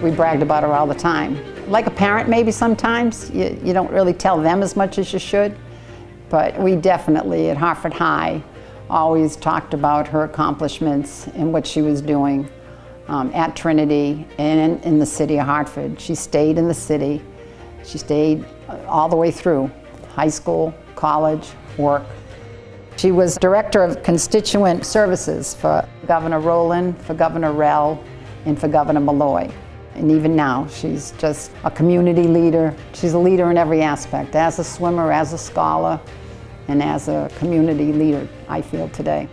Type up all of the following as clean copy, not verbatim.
We bragged about her all the time. Like a parent maybe sometimes, you don't really tell them as much as you should, but we definitely at Hartford High always talked about her accomplishments and what she was doing at Trinity and in the city of Hartford. She stayed in the city. She stayed all the way through high school, college, work. She was director of constituent services for Governor Rowland, for Governor Rell, and for Governor Malloy. And even now, she's just a community leader. She's a leader in every aspect, as a swimmer, as a scholar, and as a community leader, I feel today.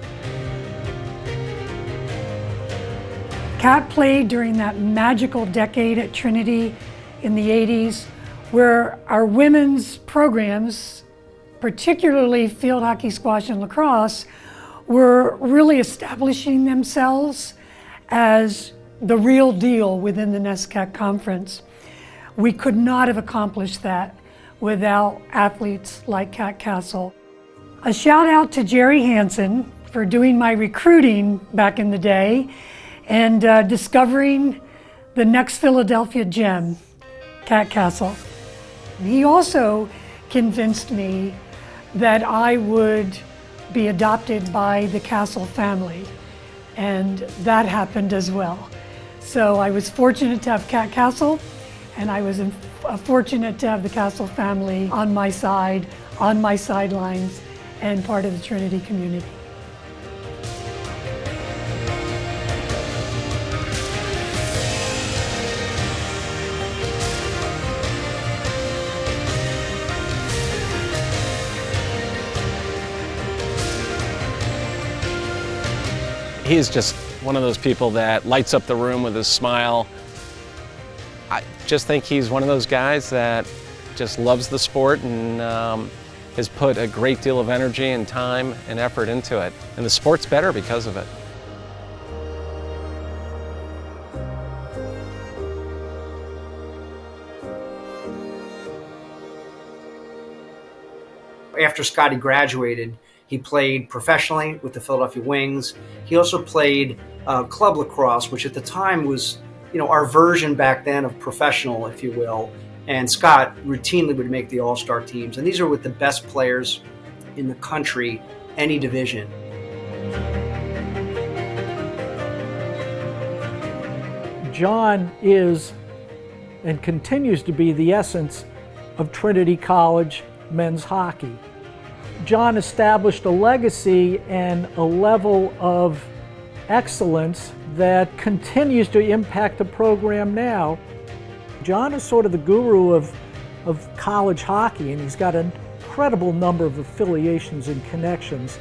Kat played during that magical decade at Trinity in the 80s, where our women's programs, particularly field hockey, squash, and lacrosse, were really establishing themselves as the real deal within the NESCAC conference. We could not have accomplished that without athletes like Kat Castle. A shout out to Jerry Hansen for doing my recruiting back in the day and discovering the next Philadelphia gem, Kat Castle. He also convinced me that I would be adopted by the Castle family, and that happened as well. So I was fortunate to have Kat Castle, and I was fortunate to have the Castle family on my side, on my sidelines, and part of the Trinity community. He is just one of those people that lights up the room with his smile. I just think he's one of those guys that just loves the sport and has put a great deal of energy and time and effort into it. And the sport's better because of it. After Scotty graduated, he played professionally with the Philadelphia Wings. He also played club lacrosse, which at the time was, our version back then of professional, if you will. And Scott routinely would make the all-star teams. And these are with the best players in the country, any division. John is and continues to be the essence of Trinity College men's hockey. John established a legacy and a level of excellence that continues to impact the program now. John is sort of the guru of college hockey, and he's got an incredible number of affiliations and connections.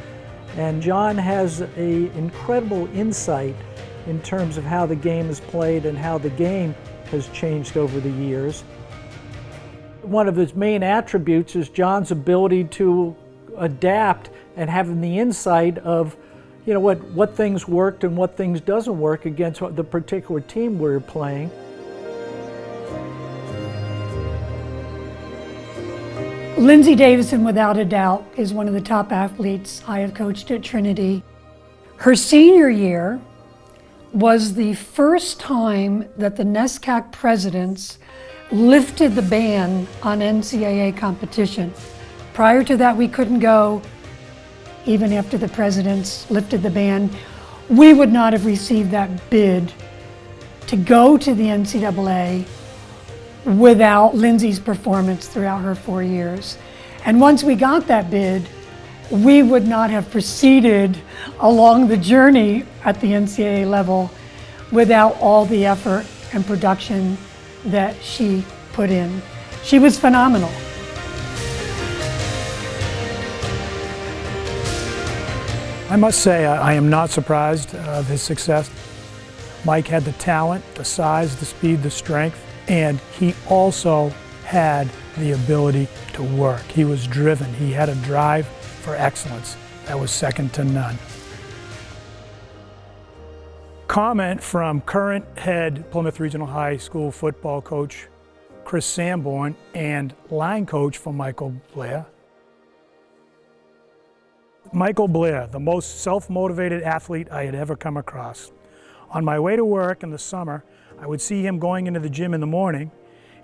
And John has an incredible insight in terms of how the game is played and how the game has changed over the years. One of his main attributes is John's ability to adapt and having the insight of what things worked and what things doesn't work against the particular team we're playing. Lindsey Davison, without a doubt, is one of the top athletes I have coached at Trinity. Her senior year was the first time that the NESCAC presidents lifted the ban on NCAA competition. Prior to that, we couldn't go. Even after the presidents lifted the ban, we would not have received that bid to go to the NCAA without Lindsey's performance throughout her 4 years. And once we got that bid, we would not have proceeded along the journey at the NCAA level without all the effort and production that she put in. She was phenomenal. I must say I am not surprised of his success. Mike had the talent, the size, the speed, the strength, and he also had the ability to work. He was driven. He had a drive for excellence that was second to none. Comment from current head Plymouth Regional High School football coach Chris Sanborn and line coach for Michael Blair. Michael Blair, the most self-motivated athlete I had ever come across. On my way to work in the summer, I would see him going into the gym in the morning,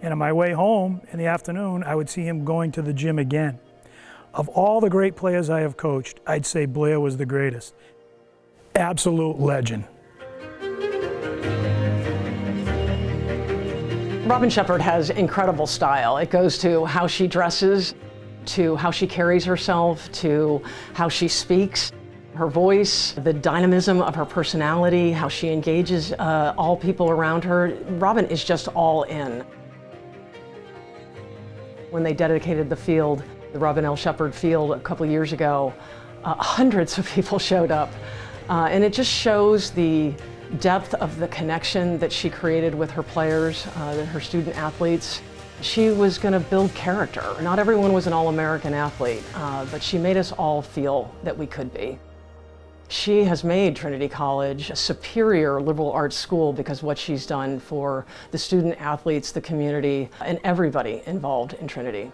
and on my way home in the afternoon, I would see him going to the gym again. Of all the great players I have coached, I'd say Blair was the greatest. Absolute legend. Robin Shepherd has incredible style. It goes to how she dresses, to how she carries herself, to how she speaks, her voice, the dynamism of her personality, how she engages all people around her. Robin is just all in. When they dedicated the field, the Robin L. Shepherd Field a couple years ago, hundreds of people showed up. And it just shows the depth of the connection that she created with her players, her student athletes. She was going to build character. Not everyone was an All-American athlete, but she made us all feel that we could be. She has made Trinity College a superior liberal arts school because of what she's done for the student athletes, the community, and everybody involved in Trinity.